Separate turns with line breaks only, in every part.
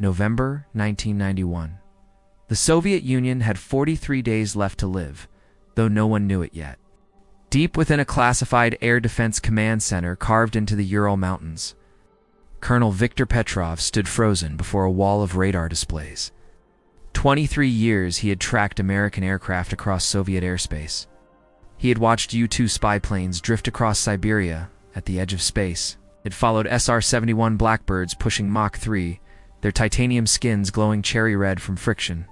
November 1991. The Soviet Union had 43 days left to live, though no one knew it yet. Deep within a classified air defense command center carved into the Ural Mountains, Colonel Victor Petrov stood frozen before a wall of radar displays. 23 years he had tracked American aircraft across Soviet airspace. He had watched U-2 spy planes drift across Siberia at the edge of space. It followed SR-71 Blackbirds pushing Mach 3, their titanium skins glowing cherry red from friction.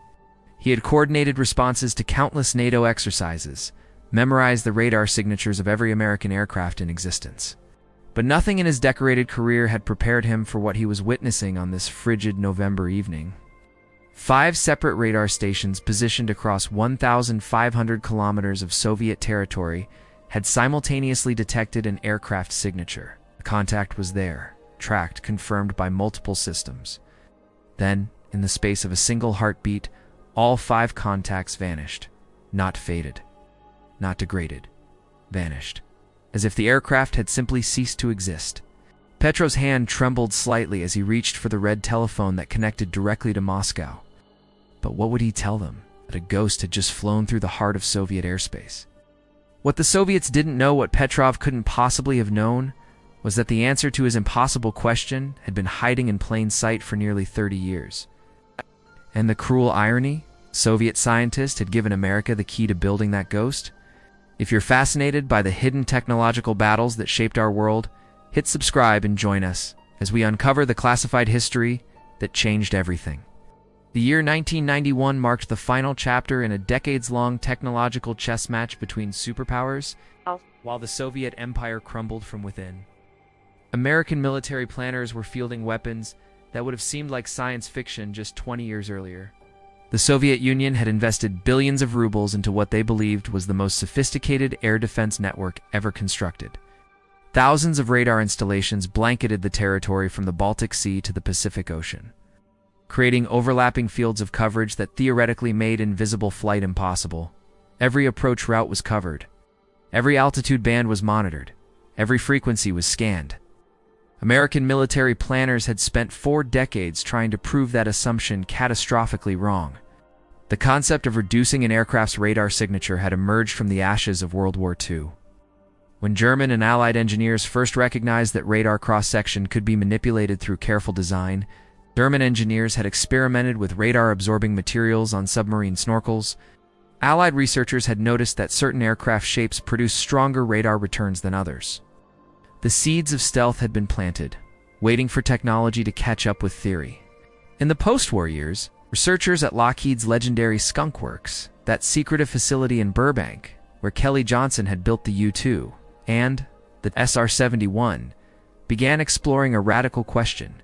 He had coordinated responses to countless NATO exercises, memorized the radar signatures of every American aircraft in existence. But nothing in his decorated career had prepared him for what he was witnessing on this frigid November evening. 5 separate radar stations positioned across 1,500 kilometers of Soviet territory had simultaneously detected an aircraft signature. The contact was there, tracked, confirmed by multiple systems. Then, in the space of a single heartbeat, all 5 contacts vanished. Not faded, not degraded, vanished, as if the aircraft had simply ceased to exist. Petrov's hand trembled slightly as he reached for the red telephone that connected directly to Moscow. But what would he tell them? That a ghost had just flown through the heart of Soviet airspace. What the Soviets didn't know, what Petrov couldn't possibly have known, was that the answer to his impossible question had been hiding in plain sight for nearly 30 years. And the cruel irony? Soviet scientists had given America the key to building that ghost. If you're fascinated by the hidden technological battles that shaped our world, hit subscribe and join us as we uncover the classified history that changed everything. The year 1991 marked the final chapter in a decades-long technological chess match between superpowers, while the Soviet Empire crumbled from within. American military planners were fielding weapons that would have seemed like science fiction just 20 years earlier. The Soviet Union had invested billions of rubles into what they believed was the most sophisticated air defense network ever constructed. Thousands of radar installations blanketed the territory from the Baltic Sea to the Pacific Ocean, creating overlapping fields of coverage that theoretically made invisible flight impossible. Every approach route was covered. Every altitude band was monitored. Every frequency was scanned. American military planners had spent 4 decades trying to prove that assumption catastrophically wrong. The concept of reducing an aircraft's radar signature had emerged from the ashes of World War II. When German and Allied engineers first recognized that radar cross-section could be manipulated through careful design, German engineers had experimented with radar-absorbing materials on submarine snorkels. Allied researchers had noticed that certain aircraft shapes produced stronger radar returns than others. The seeds of stealth had been planted, waiting for technology to catch up with theory. In the post-war years, researchers at Lockheed's legendary Skunk Works, that secretive facility in Burbank, where Kelly Johnson had built the U-2 and the SR-71, began exploring a radical question.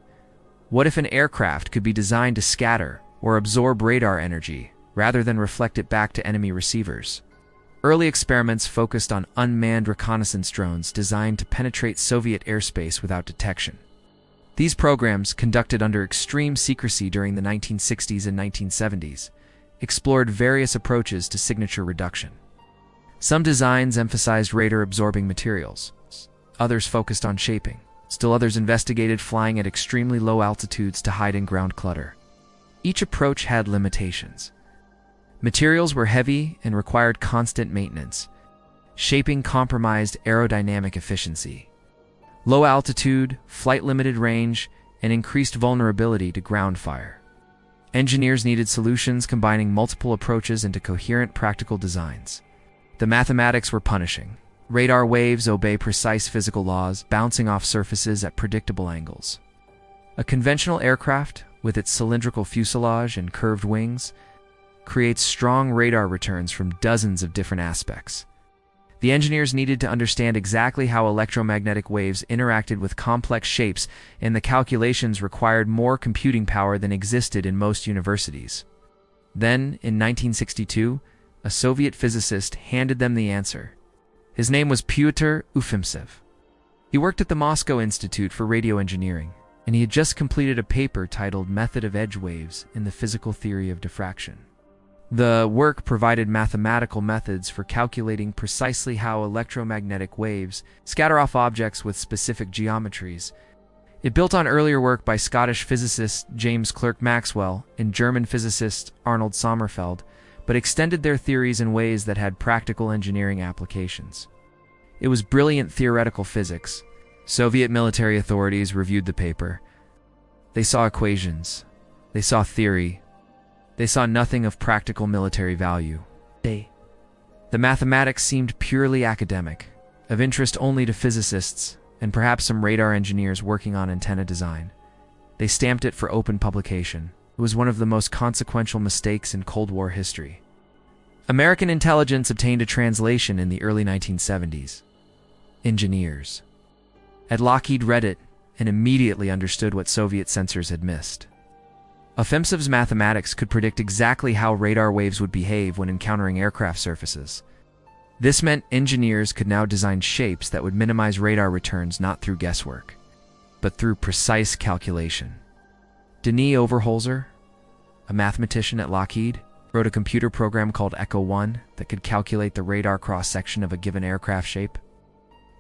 What if an aircraft could be designed to scatter or absorb radar energy rather than reflect it back to enemy receivers? Early experiments focused on unmanned reconnaissance drones designed to penetrate Soviet airspace without detection. These programs, conducted under extreme secrecy during the 1960s and 1970s, explored various approaches to signature reduction. Some designs emphasized radar-absorbing materials. Others focused on shaping. Still others investigated flying at extremely low altitudes to hide in ground clutter. Each approach had limitations. Materials were heavy and required constant maintenance. Shaping compromised aerodynamic efficiency. Low altitude, flight-limited range, and increased vulnerability to ground fire. Engineers needed solutions combining multiple approaches into coherent practical designs. The mathematics were punishing. Radar waves obey precise physical laws, bouncing off surfaces at predictable angles. A conventional aircraft, with its cylindrical fuselage and curved wings, creates strong radar returns from dozens of different aspects. The engineers needed to understand exactly how electromagnetic waves interacted with complex shapes, and the calculations required more computing power than existed in most universities. Then, in 1962, a Soviet physicist handed them the answer. His name was Pyotr Ufimtsev. He worked at the Moscow Institute for Radio Engineering, and he had just completed a paper titled Method of Edge Waves in the Physical Theory of Diffraction. The work provided mathematical methods for calculating precisely how electromagnetic waves scatter off objects with specific geometries. It built on earlier work by Scottish physicist James Clerk Maxwell and German physicist Arnold Sommerfeld, but extended their theories in ways that had practical engineering applications. It was brilliant theoretical physics. Soviet military authorities reviewed the paper. They saw equations. They saw theory. They saw nothing of practical military value. The mathematics seemed purely academic, of interest only to physicists and perhaps some radar engineers working on antenna design. They stamped it for open publication. It was one of the most consequential mistakes in Cold War history. American intelligence obtained a translation in the early 1970s. Engineers at Lockheed read it and immediately understood what Soviet censors had missed. Ofimsev's mathematics could predict exactly how radar waves would behave when encountering aircraft surfaces. This meant engineers could now design shapes that would minimize radar returns not through guesswork, but through precise calculation. Denis Overholzer, a mathematician at Lockheed, wrote a computer program called Echo 1 that could calculate the radar cross-section of a given aircraft shape.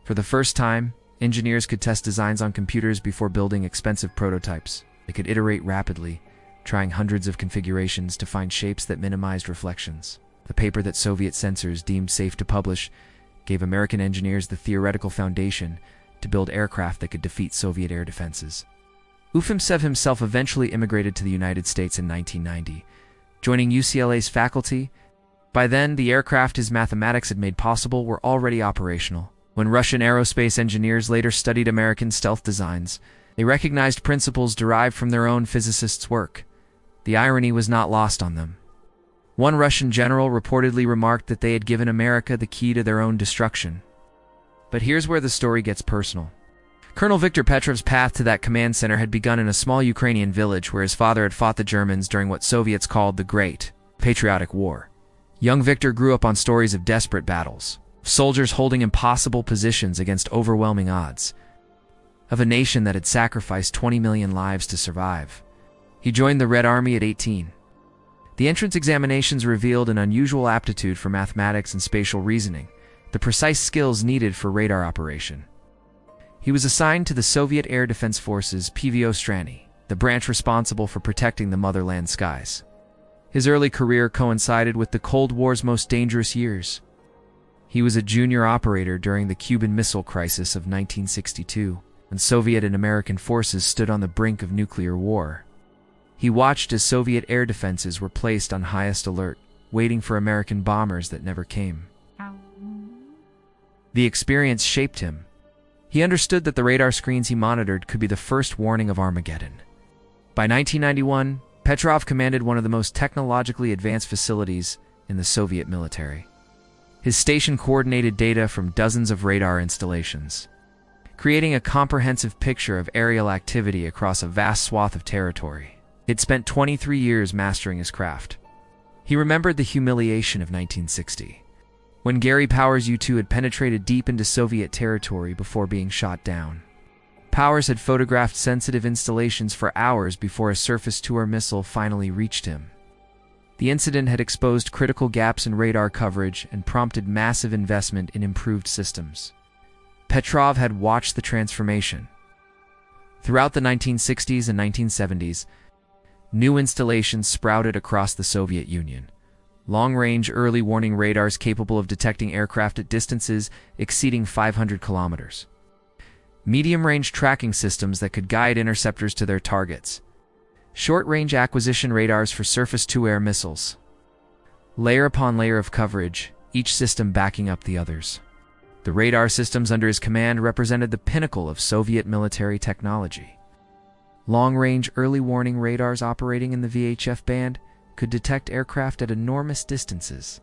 For the first time, engineers could test designs on computers before building expensive prototypes. They could iterate rapidly, trying hundreds of configurations to find shapes that minimized reflections. The paper that Soviet censors deemed safe to publish gave American engineers the theoretical foundation to build aircraft that could defeat Soviet air defenses. Ufimtsev himself eventually immigrated to the United States in 1990, joining UCLA's faculty. By then, the aircraft his mathematics had made possible were already operational. When Russian aerospace engineers later studied American stealth designs, they recognized principles derived from their own physicists' work. The irony was not lost on them. One Russian general reportedly remarked that they had given America the key to their own destruction. But here's where the story gets personal. Colonel Victor Petrov's path to that command center had begun in a small Ukrainian village where his father had fought the Germans during what Soviets called the Great Patriotic War. Young Victor grew up on stories of desperate battles, of soldiers holding impossible positions against overwhelming odds, of a nation that had sacrificed 20 million lives to survive. He joined the Red Army at 18. The entrance examinations revealed an unusual aptitude for mathematics and spatial reasoning, the precise skills needed for radar operation. He was assigned to the Soviet Air Defense Forces PVO Strany, the branch responsible for protecting the motherland skies. His early career coincided with the Cold War's most dangerous years. He was a junior operator during the Cuban Missile Crisis of 1962, when Soviet and American forces stood on the brink of nuclear war. He watched as Soviet air defenses were placed on highest alert, waiting for American bombers that never came. The experience shaped him. He understood that the radar screens he monitored could be the first warning of Armageddon. By 1991, Petrov commanded one of the most technologically advanced facilities in the Soviet military. His station coordinated data from dozens of radar installations, creating a comprehensive picture of aerial activity across a vast swath of territory. He'd spent 23 years mastering his craft. He remembered the humiliation of 1960, when Gary Powers' U-2 had penetrated deep into Soviet territory before being shot down. Powers had photographed sensitive installations for hours before a surface-to-air missile finally reached him. The incident had exposed critical gaps in radar coverage and prompted massive investment in improved systems. Petrov had watched the transformation. Throughout the 1960s and 1970s, new installations sprouted across the Soviet Union. Long-range early warning radars capable of detecting aircraft at distances exceeding 500 kilometers. Medium-range tracking systems that could guide interceptors to their targets. Short-range acquisition radars for surface-to-air missiles. Layer upon layer of coverage, each system backing up the others. The radar systems under his command represented the pinnacle of Soviet military technology. Long-range early warning radars operating in the VHF band could detect aircraft at enormous distances.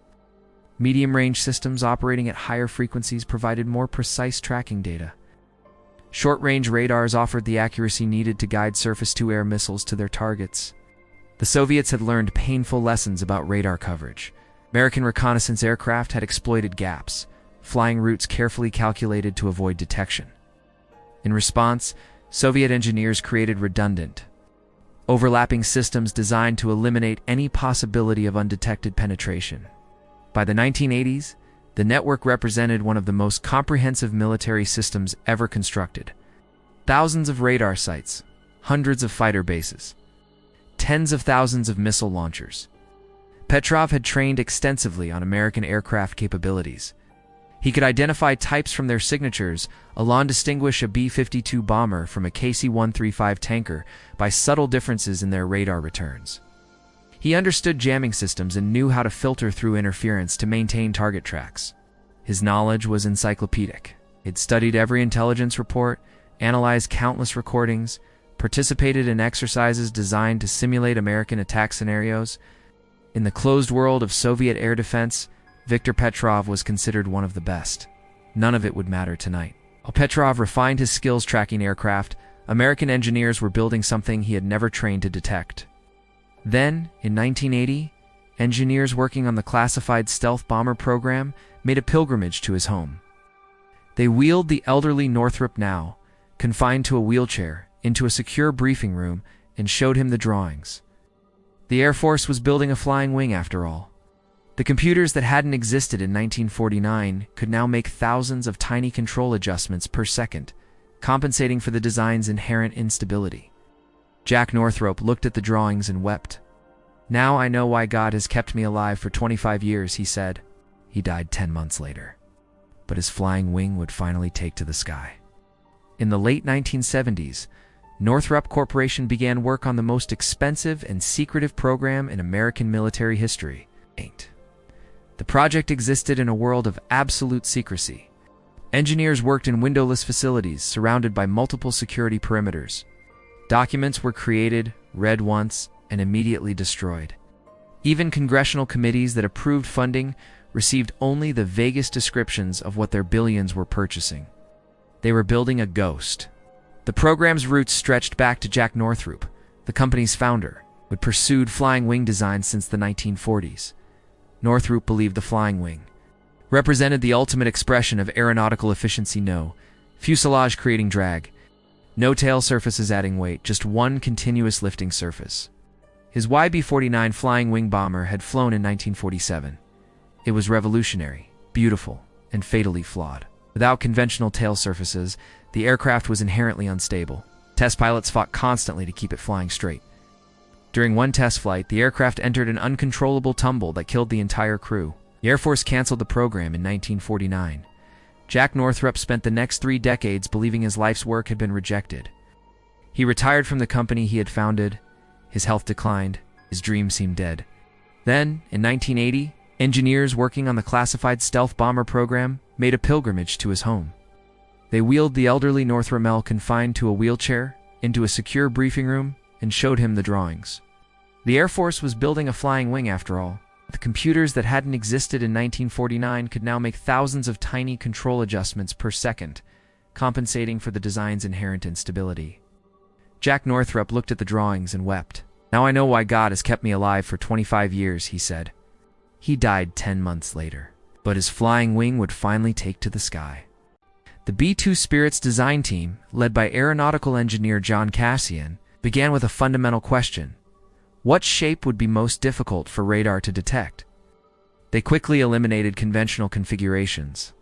Medium-range systems operating at higher frequencies provided more precise tracking data. Short-range radars offered the accuracy needed to guide surface-to-air missiles to their targets. The Soviets had learned painful lessons about radar coverage. American reconnaissance aircraft had exploited gaps, flying routes carefully calculated to avoid detection. In response, Soviet engineers created redundant, overlapping systems designed to eliminate any possibility of undetected penetration. By the 1980s, the network represented one of the most comprehensive military systems ever constructed. Thousands of radar sites, hundreds of fighter bases, tens of thousands of missile launchers. Petrov had trained extensively on American aircraft capabilities. He could identify types from their signatures, alone distinguish a B-52 bomber from a KC-135 tanker by subtle differences in their radar returns. He understood jamming systems and knew how to filter through interference to maintain target tracks. His knowledge was encyclopedic. He'd studied every intelligence report, analyzed countless recordings, participated in exercises designed to simulate American attack scenarios. In the closed world of Soviet air defense, Victor Petrov was considered one of the best. None of it would matter tonight. While Petrov refined his skills tracking aircraft, American engineers were building something he had never trained to detect. Then, in 1980, engineers working on the classified stealth bomber program made a pilgrimage to his home. They wheeled the elderly Northrop, now confined to a wheelchair, into a secure briefing room and showed him the drawings. The Air Force was building a flying wing after all. The computers that hadn't existed in 1949 could now make thousands of tiny control adjustments per second, compensating for the design's inherent instability. Jack Northrop looked at the drawings and wept. "Now I know why God has kept me alive for 25 years, he said. He died 10 months later. But his flying wing would finally take to the sky. In the late 1970s, Northrop Corporation began work on the most expensive and secretive program in American military history. The project existed in a world of absolute secrecy. Engineers worked in windowless facilities surrounded by multiple security perimeters. Documents were created, read once, and immediately destroyed. Even congressional committees that approved funding received only the vaguest descriptions of what their billions were purchasing. They were building a ghost. The program's roots stretched back to Jack Northrop, the company's founder, who had pursued flying wing design since the 1940s. Northrop believed the flying wing represented the ultimate expression of aeronautical efficiency. No fuselage creating drag, no tail surfaces adding weight, just one continuous lifting surface. His YB-49 flying wing bomber had flown in 1947. It was revolutionary, beautiful, and fatally flawed. Without conventional tail surfaces, the aircraft was inherently unstable. Test pilots fought constantly to keep it flying straight. During one test flight, the aircraft entered an uncontrollable tumble that killed the entire crew. The Air Force canceled the program in 1949. Jack Northrop spent the next 3 decades believing his life's work had been rejected. He retired from the company he had founded. His health declined. His dreams seemed dead. Then, in 1980, engineers working on the classified stealth bomber program made a pilgrimage to his home. They wheeled the elderly Northrop, confined to a wheelchair, into a secure briefing room and showed him the drawings. The Air Force was building a flying wing after all. The computers that hadn't existed in 1949 could now make thousands of tiny control adjustments per second, compensating for the design's inherent instability. Jack Northrop looked at the drawings and wept. "Now I know why God has kept me alive for 25 years, he said. He died 10 months later, but his flying wing would finally take to the sky." The B-2 Spirit's design team, led by aeronautical engineer John Cassian, began with a fundamental question. What shape would be most difficult for radar to detect? They quickly eliminated conventional configurations.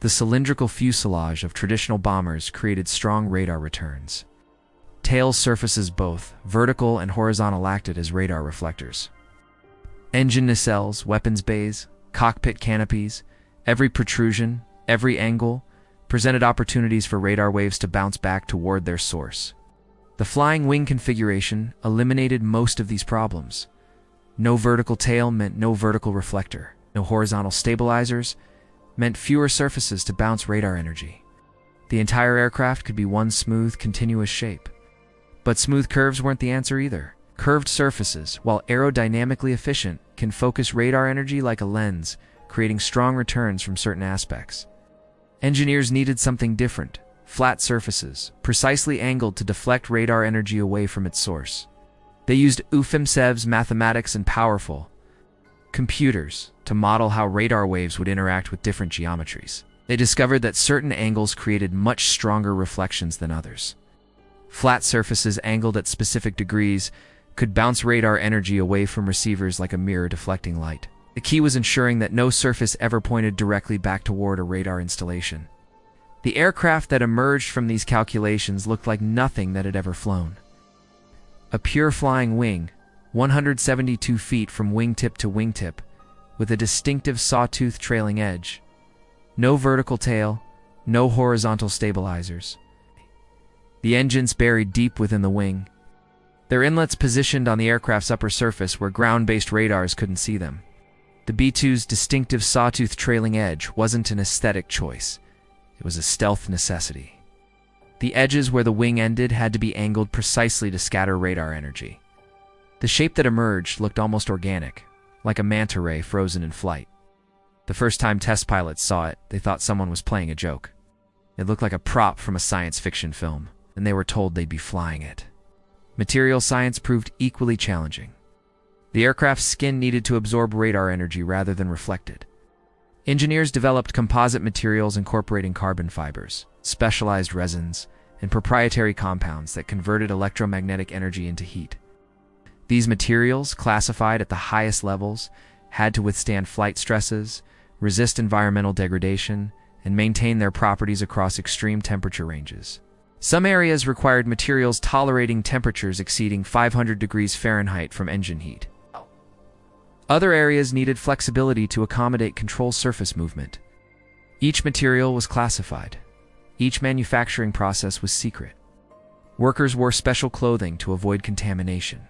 The cylindrical fuselage of traditional bombers created strong radar returns. Tail surfaces, both vertical and horizontal, acted as radar reflectors. Engine nacelles, weapons bays, cockpit canopies, every protrusion, every angle, presented opportunities for radar waves to bounce back toward their source. The flying wing configuration eliminated most of these problems. No vertical tail meant no vertical reflector. No horizontal stabilizers meant fewer surfaces to bounce radar energy. The entire aircraft could be one smooth, continuous shape. But smooth curves weren't the answer either. Curved surfaces, while aerodynamically efficient, can focus radar energy like a lens, creating strong returns from certain aspects. Engineers needed something different. Flat surfaces, precisely angled to deflect radar energy away from its source. They used Ufimtsev's mathematics and powerful computers to model how radar waves would interact with different geometries. They discovered that certain angles created much stronger reflections than others. Flat surfaces angled at specific degrees could bounce radar energy away from receivers like a mirror deflecting light. The key was ensuring that no surface ever pointed directly back toward a radar installation. The aircraft that emerged from these calculations looked like nothing that had ever flown. A pure flying wing, 172 feet from wingtip to wingtip, with a distinctive sawtooth trailing edge. No vertical tail, no horizontal stabilizers. The engines buried deep within the wing, their inlets positioned on the aircraft's upper surface where ground-based radars couldn't see them. The B-2's distinctive sawtooth trailing edge wasn't an aesthetic choice. It was a stealth necessity. The edges where the wing ended had to be angled precisely to scatter radar energy. The shape that emerged looked almost organic, like a manta ray frozen in flight. The first time test pilots saw it, they thought someone was playing a joke. It looked like a prop from a science fiction film, and they were told they'd be flying it. Material science proved equally challenging. The aircraft's skin needed to absorb radar energy rather than reflect it. Engineers developed composite materials incorporating carbon fibers, specialized resins, and proprietary compounds that converted electromagnetic energy into heat. These materials, classified at the highest levels, had to withstand flight stresses, resist environmental degradation, and maintain their properties across extreme temperature ranges. Some areas required materials tolerating temperatures exceeding 500 degrees Fahrenheit from engine heat. Other areas needed flexibility to accommodate control surface movement. Each material was classified. Each manufacturing process was secret. Workers wore special clothing to avoid contamination.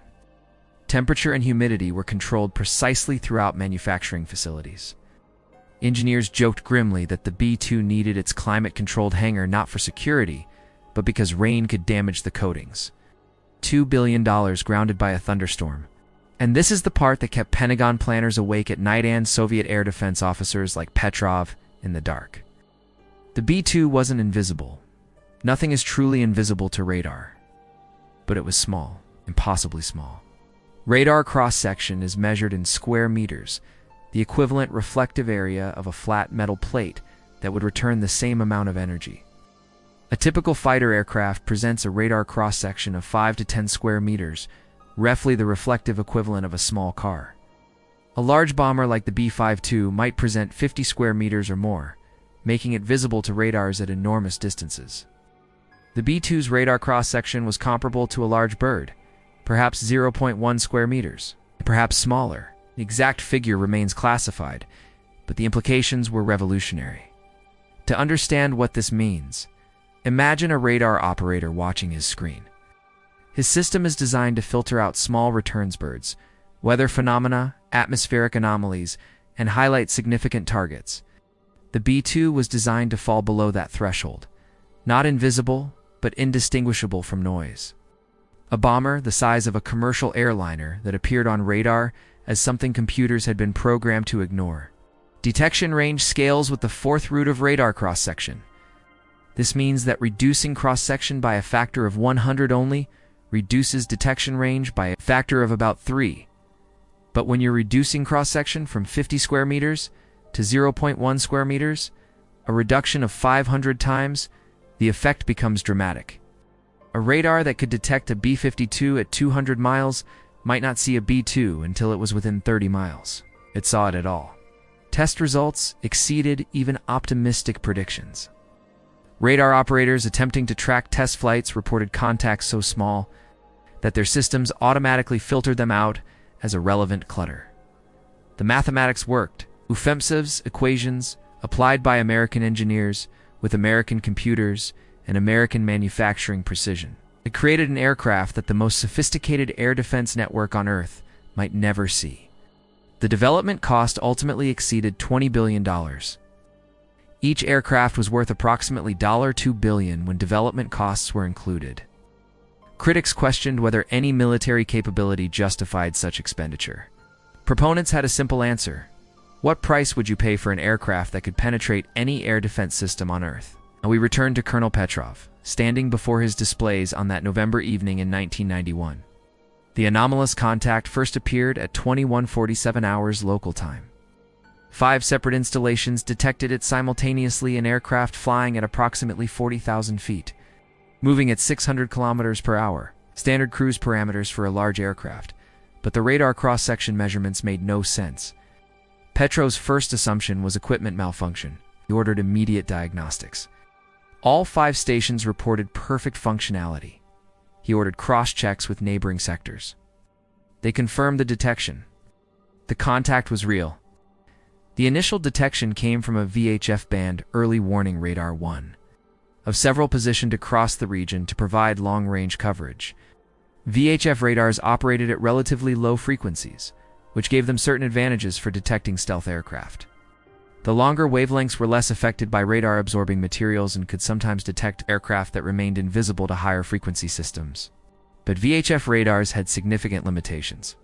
Temperature and humidity were controlled precisely throughout manufacturing facilities. Engineers joked grimly that the B-2 needed its climate-controlled hangar not for security, but because rain could damage the coatings. $2 billion grounded by a thunderstorm. And this is the part that kept Pentagon planners awake at night and Soviet air defense officers like Petrov in the dark. The B-2 wasn't invisible. Nothing is truly invisible to radar. But it was small, impossibly small. Radar cross-section is measured in square meters, the equivalent reflective area of a flat metal plate that would return the same amount of energy. A typical fighter aircraft presents a radar cross-section of 5 to 10 square meters, roughly the reflective equivalent of a small car. A large bomber like the B-2 might present 50 square meters or more, making it visible to radars at enormous distances. The B-2's radar cross-section was comparable to a large bird, perhaps 0.1 square meters, perhaps smaller. The exact figure remains classified, but the implications were revolutionary. To understand what this means, imagine a radar operator watching his screen. His system is designed to filter out small returns birds, weather phenomena, atmospheric anomalies, and highlight significant targets. The B-2 was designed to fall below that threshold, not invisible, but indistinguishable from noise. A bomber the size of a commercial airliner that appeared on radar as something computers had been programmed to ignore. Detection range scales with the fourth root of radar cross-section. This means that reducing cross-section by a factor of 100 only reduces detection range by a factor of about 3. But when you're reducing cross-section from 50 square meters to 0.1 square meters, a reduction of 500 times, the effect becomes dramatic. A radar that could detect a B-52 at 200 miles might not see a B-2 until it was within 30 miles. It saw it at all. Test results exceeded even optimistic predictions. Radar operators attempting to track test flights reported contacts so small that their systems automatically filtered them out as irrelevant clutter. The mathematics worked. Ufemtsev's equations, applied by American engineers with American computers and American manufacturing precision. It created an aircraft that the most sophisticated air defense network on Earth might never see. The development cost ultimately exceeded $20 billion. Each aircraft was worth approximately $2 billion when development costs were included. Critics questioned whether any military capability justified such expenditure. Proponents had a simple answer. What price would you pay for an aircraft that could penetrate any air defense system on Earth? And we returned to Colonel Petrov, standing before his displays on that November evening in 1991. The anomalous contact first appeared at 21:47 hours local time. 5 separate installations detected it simultaneously in aircraft flying at approximately 40,000 feet, moving at 600 kilometers per hour, standard cruise parameters for a large aircraft, but the radar cross-section measurements made no sense. Petrov's first assumption was equipment malfunction. He ordered immediate diagnostics. All 5 stations reported perfect functionality. He ordered cross-checks with neighboring sectors. They confirmed the detection. The contact was real. The initial detection came from a VHF band early warning radar 1, of several positioned across the region to provide long-range coverage. VHF radars operated at relatively low frequencies, which gave them certain advantages for detecting stealth aircraft. The longer wavelengths were less affected by radar-absorbing materials and could sometimes detect aircraft that remained invisible to higher frequency systems. But VHF radars had significant limitations.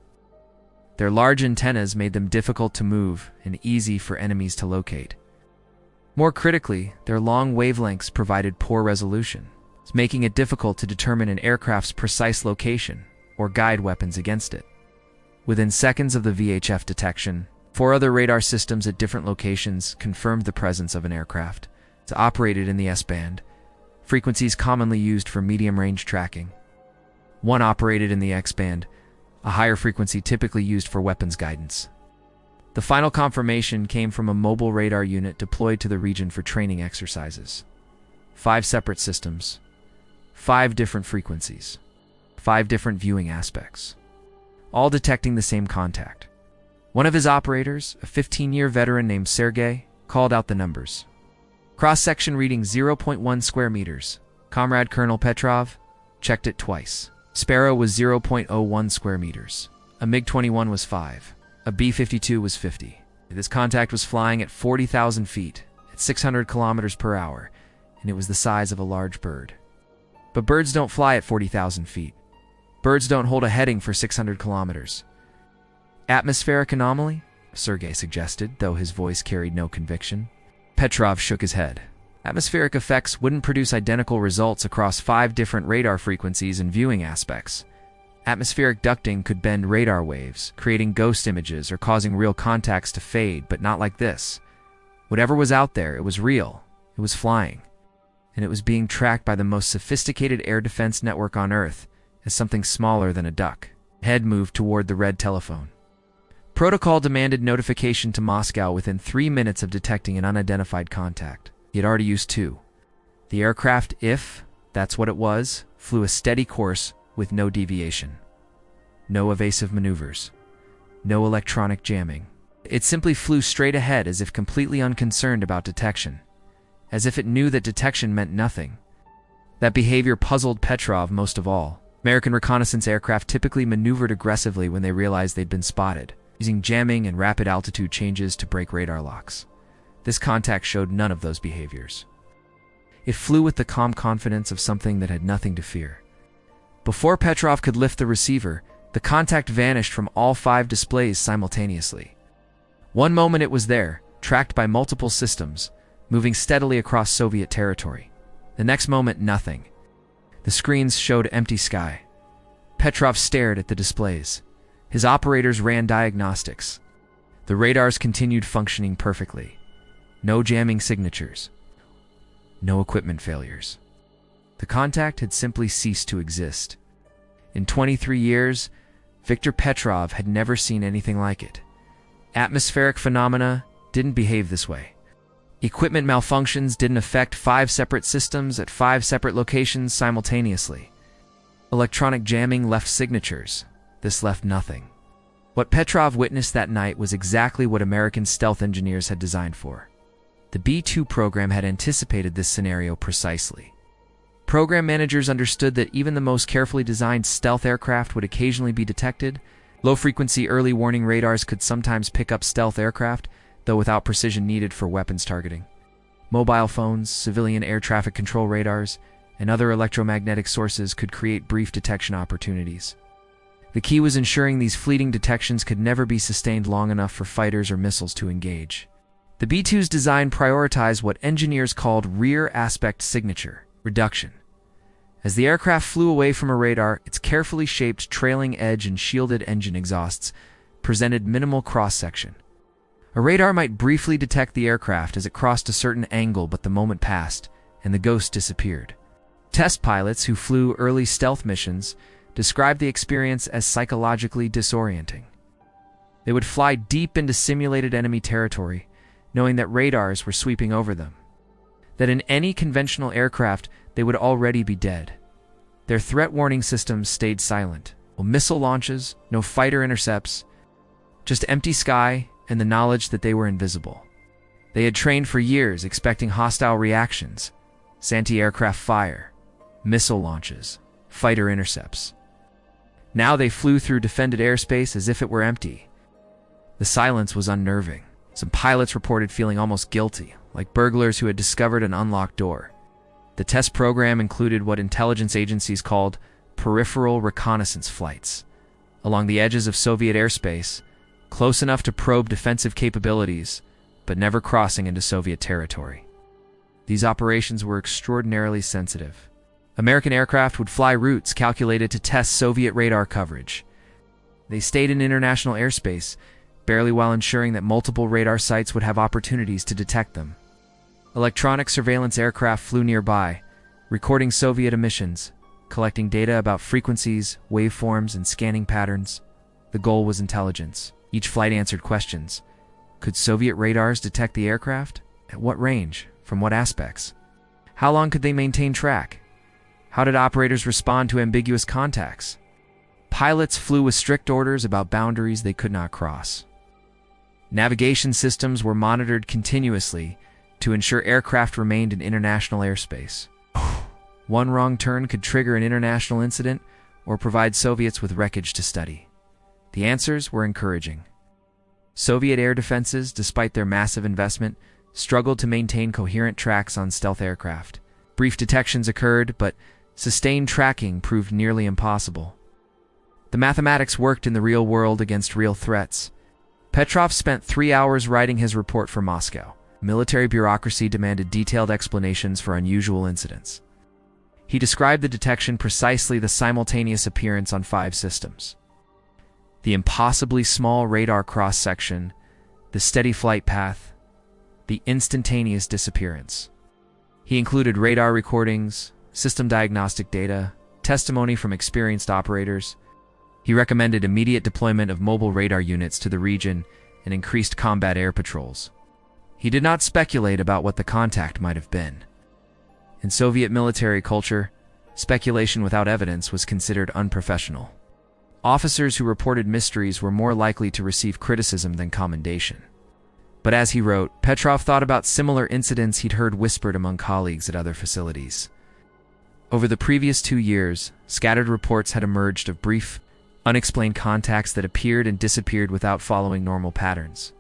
Their large antennas made them difficult to move and easy for enemies to locate. More critically, their long wavelengths provided poor resolution, making it difficult to determine an aircraft's precise location or guide weapons against it. Within seconds of the VHF detection, 4 other radar systems at different locations confirmed the presence of an aircraft. It operated in the S-band, frequencies commonly used for medium-range tracking. 1 operated in the X-band, a higher frequency typically used for weapons guidance. The final confirmation came from a mobile radar unit deployed to the region for training exercises. 5 separate systems, 5 different frequencies, 5 different viewing aspects, all detecting the same contact. One of his operators, a 15-year veteran named Sergei, called out the numbers. Cross-section reading 0.1 square meters. Comrade Colonel Petrov checked it twice. Sparrow was 0.01 square meters. A MiG-21 was 5. A B-52 was 50. This contact was flying at 40,000 feet, at 600 kilometers per hour, and it was the size of a large bird. But birds don't fly at 40,000 feet. Birds don't hold a heading for 600 kilometers. Atmospheric anomaly? Sergei suggested, though his voice carried no conviction. Petrov shook his head. Atmospheric effects wouldn't produce identical results across 5 different radar frequencies and viewing aspects. Atmospheric ducting could bend radar waves, creating ghost images or causing real contacts to fade, but not like this. Whatever was out there, it was real. It was flying. And it was being tracked by the most sophisticated air defense network on Earth as something smaller than a duck. Head moved toward the red telephone. Protocol demanded notification to Moscow within 3 minutes of detecting an unidentified contact. He had already used 2. The aircraft, if that's what it was, flew a steady course with no deviation. No evasive maneuvers. No electronic jamming. It simply flew straight ahead as if completely unconcerned about detection. As if it knew that detection meant nothing. That behavior puzzled Petrov most of all. American reconnaissance aircraft typically maneuvered aggressively when they realized they'd been spotted, using jamming and rapid altitude changes to break radar locks. This contact showed none of those behaviors. It flew with the calm confidence of something that had nothing to fear. Before Petrov could lift the receiver, the contact vanished from all 5 displays simultaneously. One moment it was there, tracked by multiple systems, moving steadily across Soviet territory. The next moment, nothing. The screens showed empty sky. Petrov stared at the displays. His operators ran diagnostics. The radars continued functioning perfectly. No jamming signatures. No equipment failures. The contact had simply ceased to exist. In 23 years, Victor Petrov had never seen anything like it. Atmospheric phenomena didn't behave this way. Equipment malfunctions didn't affect 5 separate systems at 5 separate locations simultaneously. Electronic jamming left signatures. This left nothing. What Petrov witnessed that night was exactly what American stealth engineers had designed for. The B-2 program had anticipated this scenario precisely. Program managers understood that even the most carefully designed stealth aircraft would occasionally be detected. Low-frequency early warning radars could sometimes pick up stealth aircraft, though without precision needed for weapons targeting. Mobile phones, civilian air traffic control radars, and other electromagnetic sources could create brief detection opportunities. The key was ensuring these fleeting detections could never be sustained long enough for fighters or missiles to engage. The B-2's design prioritized what engineers called rear aspect signature reduction. As the aircraft flew away from a radar, its carefully shaped trailing edge and shielded engine exhausts presented minimal cross-section. A radar might briefly detect the aircraft as it crossed a certain angle, but the moment passed, and the ghost disappeared. Test pilots who flew early stealth missions described the experience as psychologically disorienting. They would fly deep into simulated enemy territory, knowing that radars were sweeping over them. that in any conventional aircraft they would already be dead. Their threat warning systems stayed silent. No missile launches, no fighter intercepts, just empty sky and the knowledge that they were invisible. They had trained for years expecting hostile reactions, anti-aircraft fire, missile launches, fighter intercepts. Now they flew through defended airspace as if it were empty. The silence was unnerving. Some pilots reported feeling almost guilty, like burglars who had discovered an unlocked door. The test program included what intelligence agencies called peripheral reconnaissance flights, along the edges of Soviet airspace, close enough to probe defensive capabilities, but never crossing into Soviet territory. These operations were extraordinarily sensitive. American aircraft would fly routes calculated to test Soviet radar coverage. They stayed in international airspace, barely while ensuring that multiple radar sites would have opportunities to detect them. Electronic surveillance aircraft flew nearby, recording Soviet emissions, collecting data about frequencies, waveforms, and scanning patterns. The goal was intelligence. Each flight answered questions. Could Soviet radars detect the aircraft? At what range? From what aspects? How long could they maintain track? How did operators respond to ambiguous contacts? Pilots flew with strict orders about boundaries they could not cross. Navigation systems were monitored continuously to ensure aircraft remained in international airspace. One wrong turn could trigger an international incident or provide Soviets with wreckage to study. The answers were encouraging. Soviet air defenses, despite their massive investment, struggled to maintain coherent tracks on stealth aircraft. Brief detections occurred, but sustained tracking proved nearly impossible. The mathematics worked in the real world against real threats. Petrov spent 3 hours writing his report for Moscow. Military bureaucracy demanded detailed explanations for unusual incidents. He described the detection precisely the simultaneous appearance on 5 systems. The impossibly small radar cross-section, the steady flight path, the instantaneous disappearance. He included radar recordings, system diagnostic data, testimony from experienced operators. He recommended immediate deployment of mobile radar units to the region and increased combat air patrols. He did not speculate about what the contact might have been. In Soviet military culture, speculation without evidence was considered unprofessional. Officers who reported mysteries were more likely to receive criticism than commendation. But as he wrote, Petrov thought about similar incidents he'd heard whispered among colleagues at other facilities. Over the previous 2 years, scattered reports had emerged of brief, unexplained contacts that appeared and disappeared without following normal patterns.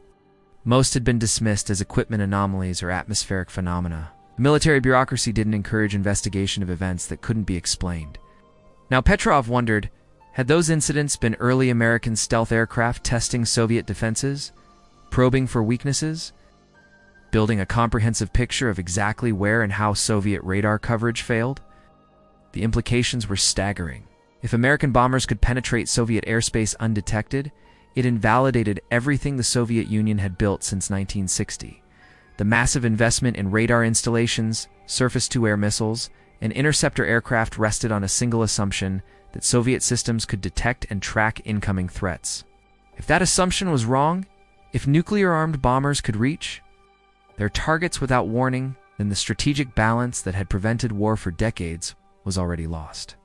Most had been dismissed as equipment anomalies or atmospheric phenomena. Military bureaucracy didn't encourage investigation of events that couldn't be explained. Now Petrov wondered, had those incidents been early American stealth aircraft testing Soviet defenses, probing for weaknesses, building a comprehensive picture of exactly where and how Soviet radar coverage failed? The implications were staggering. If American bombers could penetrate Soviet airspace undetected, it invalidated everything the Soviet Union had built since 1960. The massive investment in radar installations, surface-to-air missiles, and interceptor aircraft rested on a single assumption that Soviet systems could detect and track incoming threats. If that assumption was wrong, if nuclear-armed bombers could reach their targets without warning, then the strategic balance that had prevented war for decades was already lost.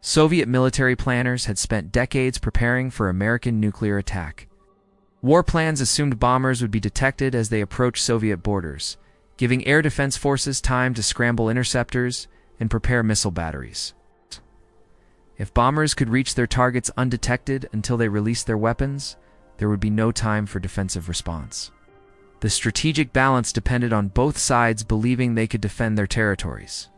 Soviet military planners had spent decades preparing for American nuclear attack. War plans assumed bombers would be detected as they approached Soviet borders, giving air defense forces time to scramble interceptors and prepare missile batteries. If bombers could reach their targets undetected until they released their weapons, there would be no time for defensive response. The strategic balance depended on both sides believing they could defend their territories.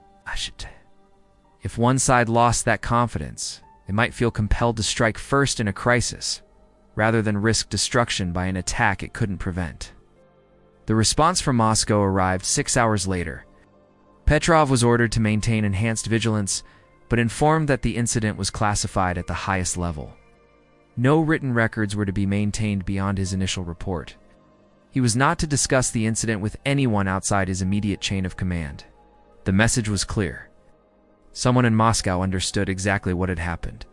If one side lost that confidence, they might feel compelled to strike first in a crisis, rather than risk destruction by an attack it couldn't prevent. The response from Moscow arrived 6 hours later. Petrov was ordered to maintain enhanced vigilance, but informed that the incident was classified at the highest level. No written records were to be maintained beyond his initial report. He was not to discuss the incident with anyone outside his immediate chain of command. The message was clear. Someone in Moscow understood exactly what had happened,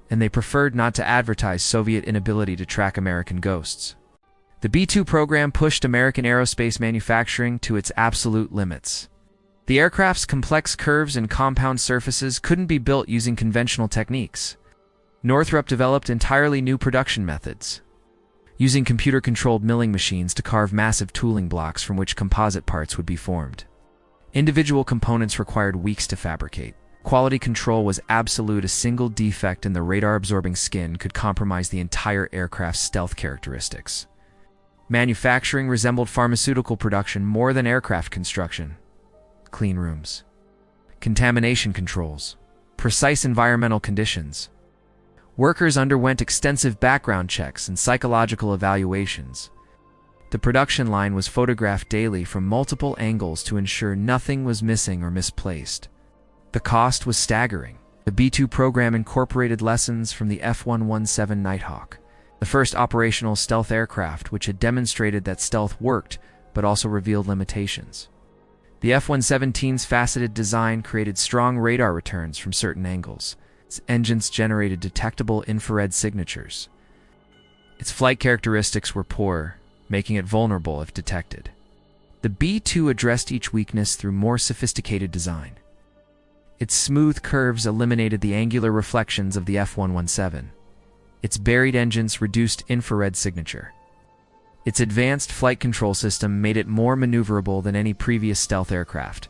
and they preferred not to advertise Soviet inability to track American ghosts. The B-2 program pushed American aerospace manufacturing to its absolute limits. The aircraft's complex curves and compound surfaces couldn't be built using conventional techniques. Northrop developed entirely new production methods, using computer-controlled milling machines to carve massive tooling blocks from which composite parts would be formed. Individual components required weeks to fabricate. Quality control was absolute. A single defect in the radar-absorbing skin could compromise the entire aircraft's stealth characteristics. Manufacturing resembled pharmaceutical production more than aircraft construction. Clean rooms, contamination controls, precise environmental conditions. Workers underwent extensive background checks and psychological evaluations. The production line was photographed daily from multiple angles to ensure nothing was missing or misplaced. The cost was staggering. The B-2 program incorporated lessons from the F-117 Nighthawk, the first operational stealth aircraft which had demonstrated that stealth worked but also revealed limitations. The F-117's faceted design created strong radar returns from certain angles. Its engines generated detectable infrared signatures. Its flight characteristics were poor, making it vulnerable if detected. The B-2 addressed each weakness through more sophisticated design. Its smooth curves eliminated the angular reflections of the F-117. Its buried engines reduced infrared signature. Its advanced flight control system made it more maneuverable than any previous stealth aircraft.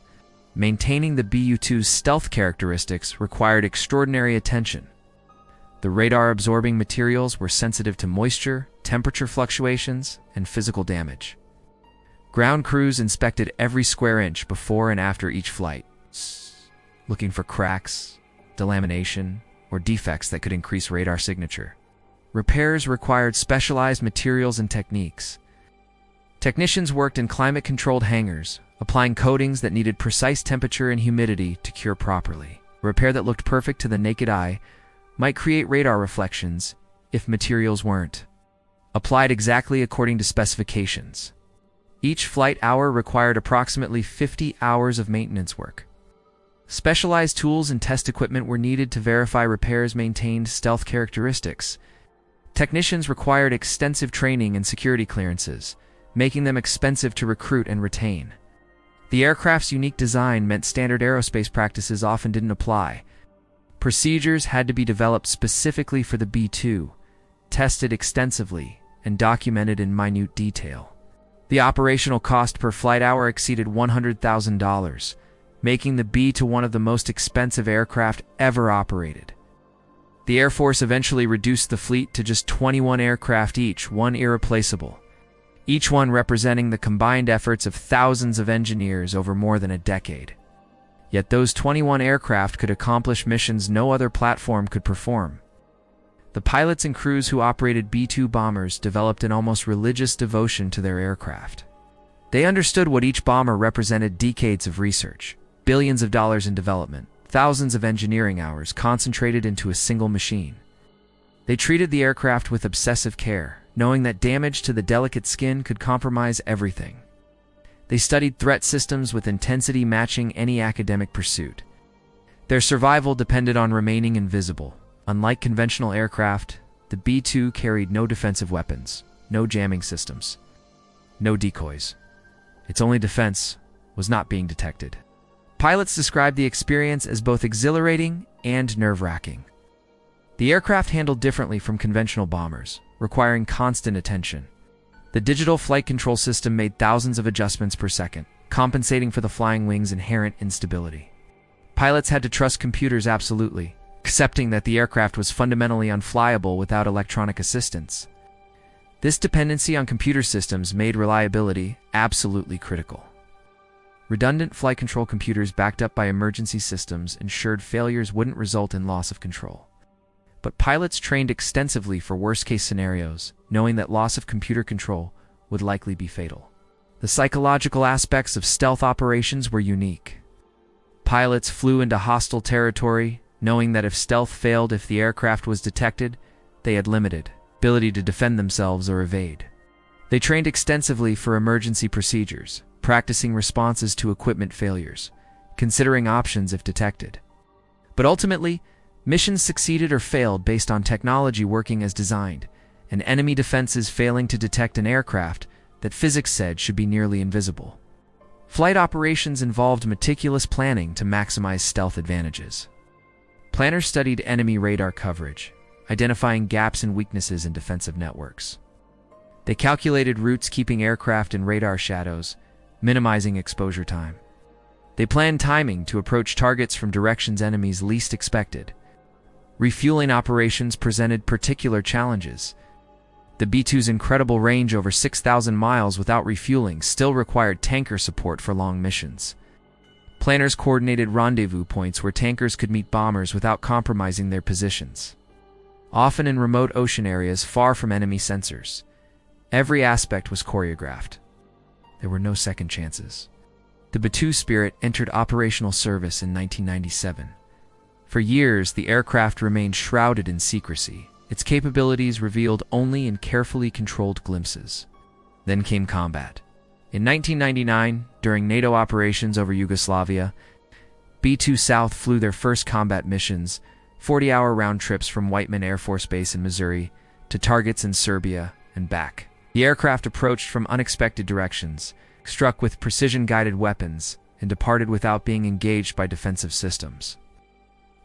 Maintaining the Bu-2's stealth characteristics required extraordinary attention. The radar-absorbing materials were sensitive to moisture, temperature fluctuations, and physical damage. Ground crews inspected every square inch before and after each flight, looking for cracks, delamination, or defects that could increase radar signature. Repairs required specialized materials and techniques. Technicians worked in climate-controlled hangars, applying coatings that needed precise temperature and humidity to cure properly. A repair that looked perfect to the naked eye might create radar reflections if materials weren't applied exactly according to specifications. Each flight hour required approximately 50 hours of maintenance work. Specialized tools and test equipment were needed to verify repairs maintained stealth characteristics. Technicians required extensive training and security clearances, making them expensive to recruit and retain. The aircraft's unique design meant standard aerospace practices often didn't apply. Procedures had to be developed specifically for the B-2, tested extensively, and documented in minute detail. The operational cost per flight hour exceeded $100,000, making the B-2 one of the most expensive aircraft ever operated. The Air Force eventually reduced the fleet to just 21 aircraft each, one irreplaceable, each one representing the combined efforts of thousands of engineers over more than a decade. Yet those 21 aircraft could accomplish missions no other platform could perform. The pilots and crews who operated B-2 bombers developed an almost religious devotion to their aircraft. They understood what each bomber represented: decades of research, billions of dollars in development, thousands of engineering hours concentrated into a single machine. They treated the aircraft with obsessive care, knowing that damage to the delicate skin could compromise everything. They studied threat systems with intensity matching any academic pursuit. Their survival depended on remaining invisible. Unlike conventional aircraft, the B-2 carried no defensive weapons, no jamming systems, no decoys. Its only defense was not being detected. Pilots described the experience as both exhilarating and nerve-wracking. The aircraft handled differently from conventional bombers, requiring constant attention. The digital flight control system made thousands of adjustments per second, compensating for the flying wing's inherent instability. Pilots had to trust computers absolutely, accepting that the aircraft was fundamentally unflyable without electronic assistance. This dependency on computer systems made reliability absolutely critical. Redundant flight control computers backed up by emergency systems ensured failures wouldn't result in loss of control. But pilots trained extensively for worst-case scenarios, knowing that loss of computer control would likely be fatal. The psychological aspects of stealth operations were unique. Pilots flew into hostile territory, knowing that if stealth failed, if the aircraft was detected, they had limited ability to defend themselves or evade. They trained extensively for emergency procedures, practicing responses to equipment failures, considering options if detected. But ultimately, missions succeeded or failed based on technology working as designed, and enemy defenses failing to detect an aircraft that physics said should be nearly invisible. Flight operations involved meticulous planning to maximize stealth advantages. Planners studied enemy radar coverage, identifying gaps and weaknesses in defensive networks. They calculated routes, keeping aircraft in radar shadows, minimizing exposure time. They planned timing to approach targets from directions enemies least expected. Refueling operations presented particular challenges. The B-2's incredible range over 6,000 miles without refueling still required tanker support for long missions. Planners coordinated rendezvous points where tankers could meet bombers without compromising their positions, often in remote ocean areas far from enemy censors. Every aspect was choreographed. There were no second chances. The B-2 Spirit entered operational service in 1997. For years, the aircraft remained shrouded in secrecy, its capabilities revealed only in carefully controlled glimpses. Then came combat. In 1999, during NATO operations over Yugoslavia, B-2 South flew their first combat missions, 40-hour round trips from Whiteman Air Force Base in Missouri to targets in Serbia and back. The aircraft approached from unexpected directions, struck with precision-guided weapons, and departed without being engaged by defensive systems.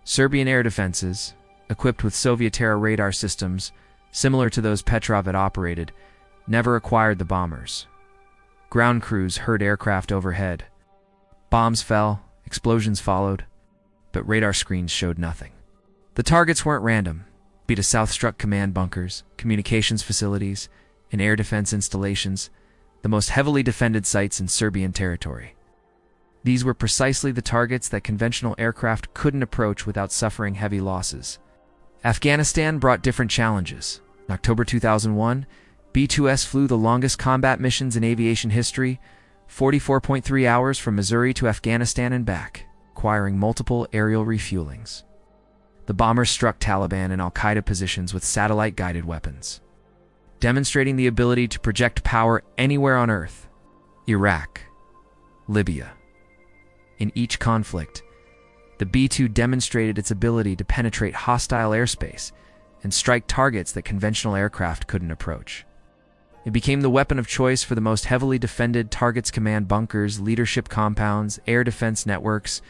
Serbian air defenses, equipped with Soviet-era radar systems similar to those Petrov had operated, never acquired the bombers. Ground crews heard aircraft overhead. Bombs fell, explosions followed, but radar screens showed nothing. The targets weren't random. B-2 South struck command bunkers, communications facilities, and air defense installations, the most heavily defended sites in Serbian territory. These were precisely the targets that conventional aircraft couldn't approach without suffering heavy losses. Afghanistan brought different challenges. In October 2001, B-2S flew the longest combat missions in aviation history, 44.3 hours from Missouri to Afghanistan and back, requiring multiple aerial refuelings. The bombers struck Taliban and Al-Qaeda positions with satellite-guided weapons, demonstrating the ability to project power anywhere on Earth. Iraq, Libya. In each conflict, the B-2 demonstrated its ability to penetrate hostile airspace and strike targets that conventional aircraft couldn't approach. It became the weapon of choice for the most heavily defended targets, command bunkers, leadership compounds, air defense networks.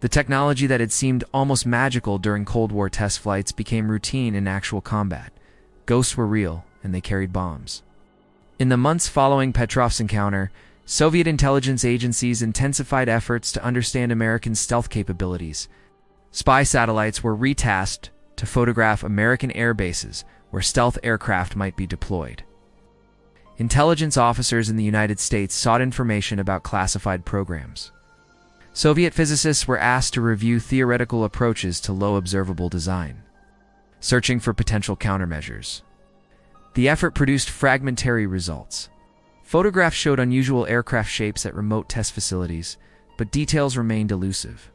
The technology that had seemed almost magical during Cold War test flights became routine in actual combat. Ghosts were real, and they carried bombs. In the months following Petrov's encounter, Soviet intelligence agencies intensified efforts to understand American stealth capabilities. Spy satellites were retasked to photograph American air bases where stealth aircraft might be deployed. Intelligence officers in the United States sought information about classified programs. Soviet physicists were asked to review theoretical approaches to low observable design, searching for potential countermeasures. The effort produced fragmentary results. Photographs showed unusual aircraft shapes at remote test facilities, but details remained elusive.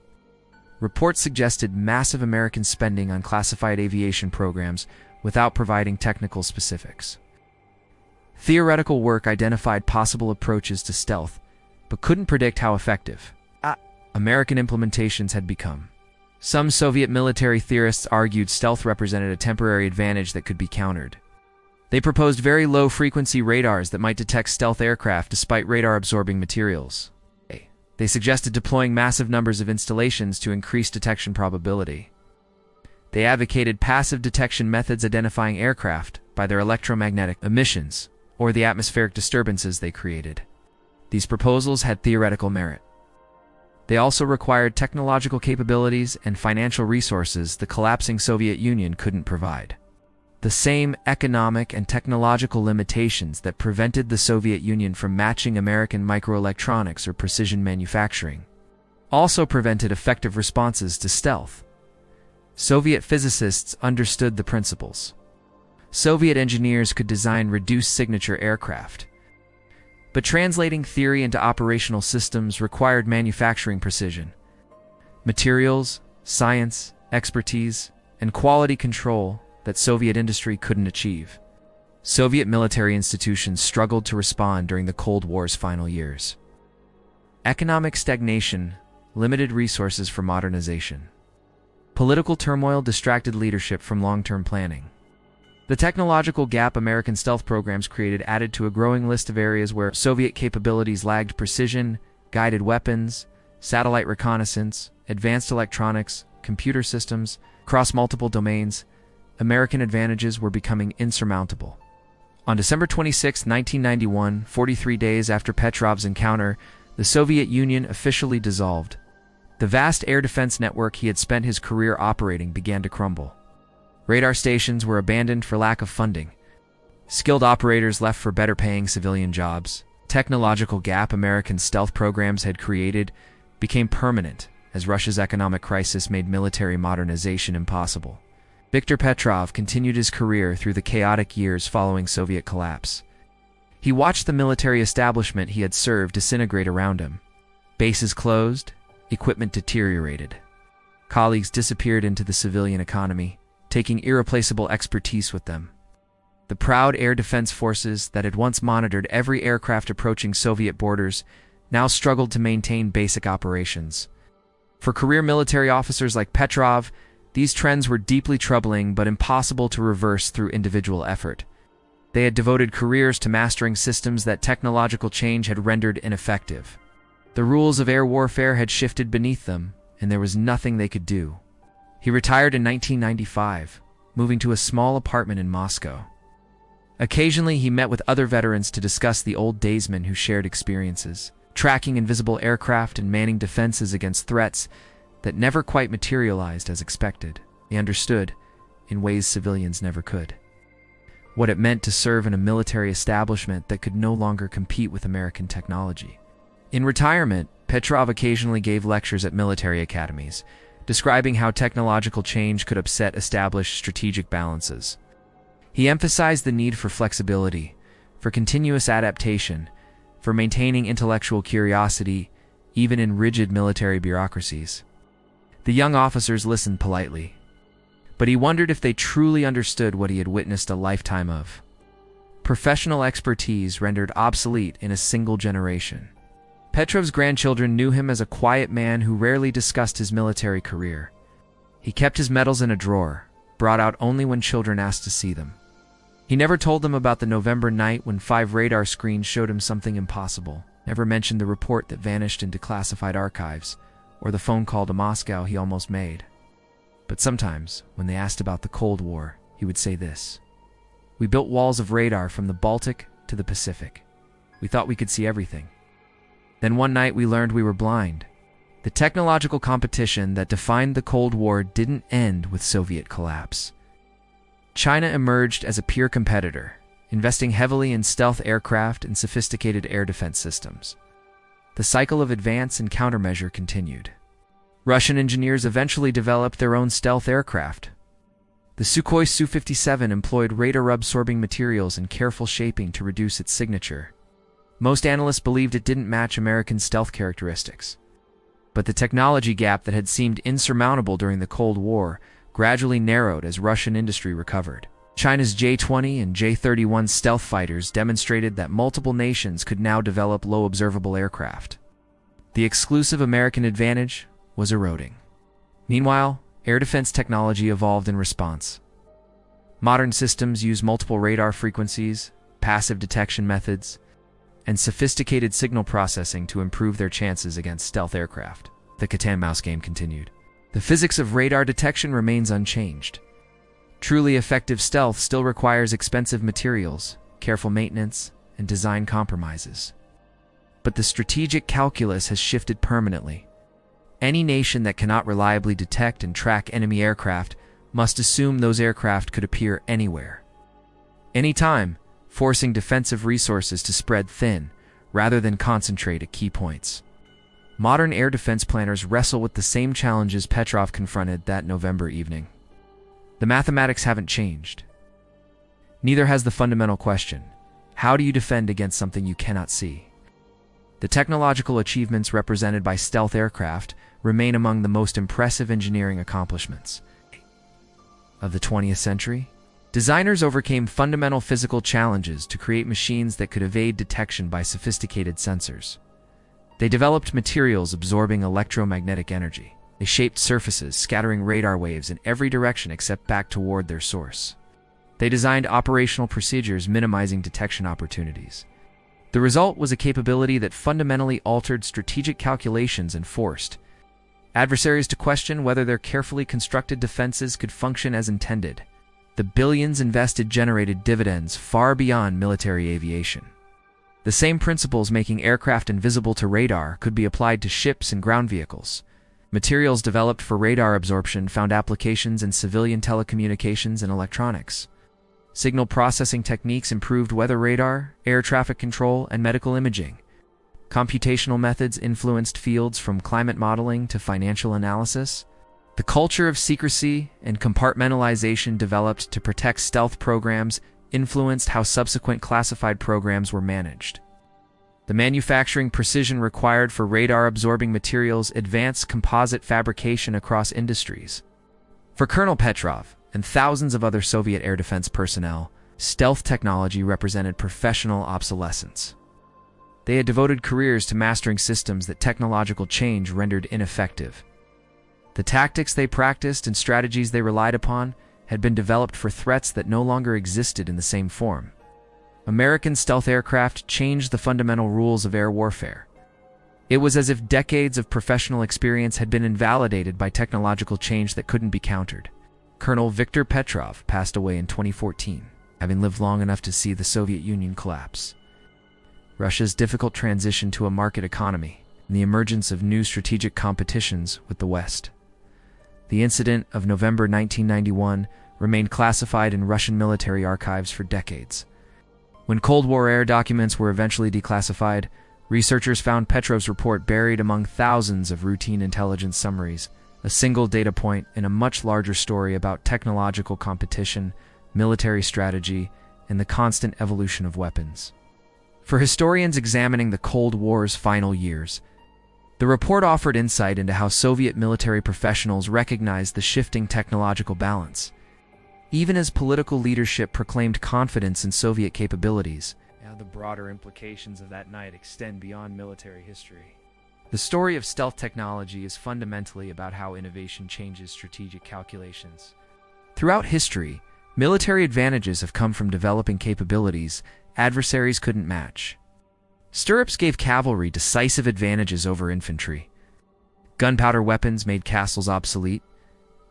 Reports suggested massive American spending on classified aviation programs without providing technical specifics. Theoretical work identified possible approaches to stealth, but couldn't predict how effective American implementations had become. Some Soviet military theorists argued stealth represented a temporary advantage that could be countered. They proposed very low-frequency radars that might detect stealth aircraft despite radar-absorbing materials. They suggested deploying massive numbers of installations to increase detection probability. They advocated passive detection methods identifying aircraft by their electromagnetic emissions or the atmospheric disturbances they created. These proposals had theoretical merit. They also required technological capabilities and financial resources the collapsing Soviet Union couldn't provide. The same economic and technological limitations that prevented the Soviet Union from matching American microelectronics or precision manufacturing also prevented effective responses to stealth. Soviet physicists understood the principles. Soviet engineers could design reduced signature aircraft, but translating theory into operational systems required manufacturing precision. Materials, science, expertise, and quality control that Soviet industry couldn't achieve. Soviet military institutions struggled to respond during the Cold War's final years. Economic stagnation limited resources for modernization. Political turmoil distracted leadership from long-term planning. The technological gap American stealth programs created added to a growing list of areas where Soviet capabilities lagged: precision, guided weapons, satellite reconnaissance, advanced electronics, computer systems, across multiple domains, American advantages were becoming insurmountable. On December 26, 1991, 43 days after Petrov's encounter, the Soviet Union officially dissolved. The vast air defense network he had spent his career operating began to crumble. Radar stations were abandoned for lack of funding. Skilled operators left for better-paying civilian jobs. Technological gap American stealth programs had created became permanent as Russia's economic crisis made military modernization impossible. Victor Petrov continued his career through the chaotic years following Soviet collapse. He watched the military establishment he had served disintegrate around him. Bases closed, equipment deteriorated. Colleagues disappeared into the civilian economy, taking irreplaceable expertise with them. The proud air defense forces that had once monitored every aircraft approaching Soviet borders now struggled to maintain basic operations. For career military officers like Petrov, these trends were deeply troubling but impossible to reverse through individual effort. They had devoted careers to mastering systems that technological change had rendered ineffective. The rules of air warfare had shifted beneath them, and there was nothing they could do. He retired in 1995, moving to a small apartment in Moscow. Occasionally, he met with other veterans to discuss the old daysmen who shared experiences, tracking invisible aircraft and manning defenses against threats that never quite materialized as expected. He understood, in ways civilians never could, what it meant to serve in a military establishment that could no longer compete with American technology. In retirement, Petrov occasionally gave lectures at military academies, describing how technological change could upset established strategic balances. He emphasized the need for flexibility, for continuous adaptation, for maintaining intellectual curiosity, even in rigid military bureaucracies. The young officers listened politely, but he wondered if they truly understood what he had witnessed a lifetime of. Professional expertise rendered obsolete in a single generation. Petrov's grandchildren knew him as a quiet man who rarely discussed his military career. He kept his medals in a drawer, brought out only when children asked to see them. He never told them about the November night when 5 radar screens showed him something impossible, never mentioned the report that vanished in declassified archives, or the phone call to Moscow he almost made. But sometimes, when they asked about the Cold War, he would say this: "We built walls of radar from the Baltic to the Pacific. We thought we could see everything. Then one night we learned we were blind." The technological competition that defined the Cold War didn't end with Soviet collapse. China emerged as a peer competitor, investing heavily in stealth aircraft and sophisticated air defense systems. The cycle of advance and countermeasure continued. Russian engineers eventually developed their own stealth aircraft. The Sukhoi Su-57 employed radar-absorbing materials and careful shaping to reduce its signature. Most analysts believed it didn't match American stealth characteristics. But the technology gap that had seemed insurmountable during the Cold War gradually narrowed as Russian industry recovered. China's J-20 and J-31 stealth fighters demonstrated that multiple nations could now develop low-observable aircraft. The exclusive American advantage was eroding. Meanwhile, air defense technology evolved in response. Modern systems use multiple radar frequencies, passive detection methods, and sophisticated signal processing to improve their chances against stealth aircraft. The cat-and-mouse game continued. The physics of radar detection remains unchanged. Truly effective stealth still requires expensive materials, careful maintenance, and design compromises. But the strategic calculus has shifted permanently. Any nation that cannot reliably detect and track enemy aircraft must assume those aircraft could appear anywhere, anytime, forcing defensive resources to spread thin rather than concentrate at key points. Modern air defense planners wrestle with the same challenges Petrov confronted that November evening. The mathematics haven't changed. Neither has the fundamental question: how do you defend against something you cannot see? The technological achievements represented by stealth aircraft remain among the most impressive engineering accomplishments of the 20th century. Designers overcame fundamental physical challenges to create machines that could evade detection by sophisticated sensors. They developed materials absorbing electromagnetic energy. They shaped surfaces, scattering radar waves in every direction except back toward their source. They designed operational procedures minimizing detection opportunities. The result was a capability that fundamentally altered strategic calculations and forced adversaries to question whether their carefully constructed defenses could function as intended. The billions invested generated dividends far beyond military aviation. The same principles making aircraft invisible to radar could be applied to ships and ground vehicles. Materials developed for radar absorption found applications in civilian telecommunications and electronics. Signal processing techniques improved weather radar, air traffic control, and medical imaging. Computational methods influenced fields from climate modeling to financial analysis. The culture of secrecy and compartmentalization developed to protect stealth programs influenced how subsequent classified programs were managed. The manufacturing precision required for radar-absorbing materials advanced composite fabrication across industries. For Colonel Petrov and thousands of other Soviet air defense personnel, stealth technology represented professional obsolescence. They had devoted careers to mastering systems that technological change rendered ineffective. The tactics they practiced and strategies they relied upon had been developed for threats that no longer existed in the same form. American stealth aircraft changed the fundamental rules of air warfare. It was as if decades of professional experience had been invalidated by technological change that couldn't be countered. Colonel Victor Petrov passed away in 2014, having lived long enough to see the Soviet Union collapse. Russia's difficult transition to a market economy, and the emergence of new strategic competitions with the West. The incident of November 1991 remained classified in Russian military archives for decades. When Cold War air documents were eventually declassified, researchers found Petrov's report buried among thousands of routine intelligence summaries, a single data point in a much larger story about technological competition, military strategy, and the constant evolution of weapons. For historians examining the Cold War's final years, the report offered insight into how Soviet military professionals recognized the shifting technological balance. Even as political leadership proclaimed confidence in Soviet capabilities, the broader implications of that night extend beyond military history. The story of stealth technology is fundamentally about how innovation changes strategic calculations. Throughout history, military advantages have come from developing capabilities adversaries couldn't match. Stirrups gave cavalry decisive advantages over infantry. Gunpowder weapons made castles obsolete.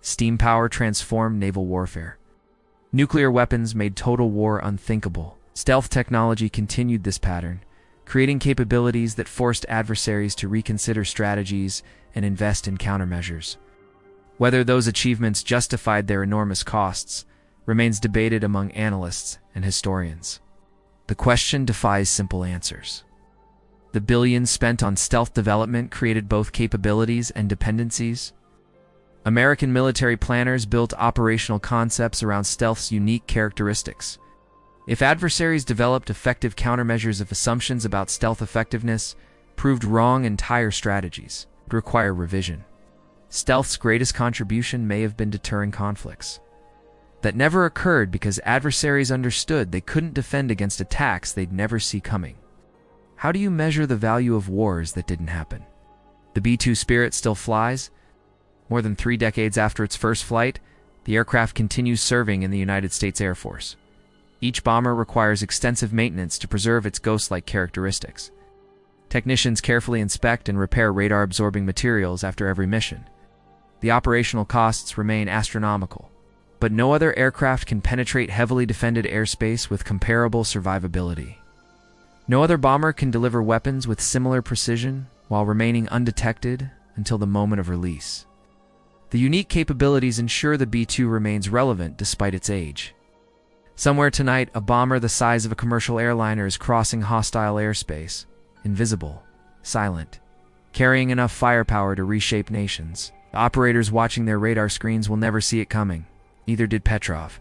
Steam power transformed naval warfare. Nuclear weapons made total war unthinkable. Stealth technology continued this pattern, creating capabilities that forced adversaries to reconsider strategies and invest in countermeasures. Whether those achievements justified their enormous costs remains debated among analysts and historians. The question defies simple answers. The billions spent on stealth development created both capabilities and dependencies. American military planners built operational concepts around stealth's unique characteristics. If adversaries developed effective countermeasures, if assumptions about stealth effectiveness proved wrong, entire strategies would require revision. Stealth's greatest contribution may have been deterring conflicts. That never occurred because adversaries understood they couldn't defend against attacks they'd never see coming. How do you measure the value of wars that didn't happen? The B-2 Spirit still flies. More than 3 decades after its first flight, the aircraft continues serving in the United States Air Force. Each bomber requires extensive maintenance to preserve its ghost-like characteristics. Technicians carefully inspect and repair radar-absorbing materials after every mission. The operational costs remain astronomical, but no other aircraft can penetrate heavily defended airspace with comparable survivability. No other bomber can deliver weapons with similar precision while remaining undetected until the moment of release. The unique capabilities ensure the B-2 remains relevant despite its age. Somewhere tonight, a bomber the size of a commercial airliner is crossing hostile airspace, invisible, silent, carrying enough firepower to reshape nations. The operators watching their radar screens will never see it coming. Neither did Petrov.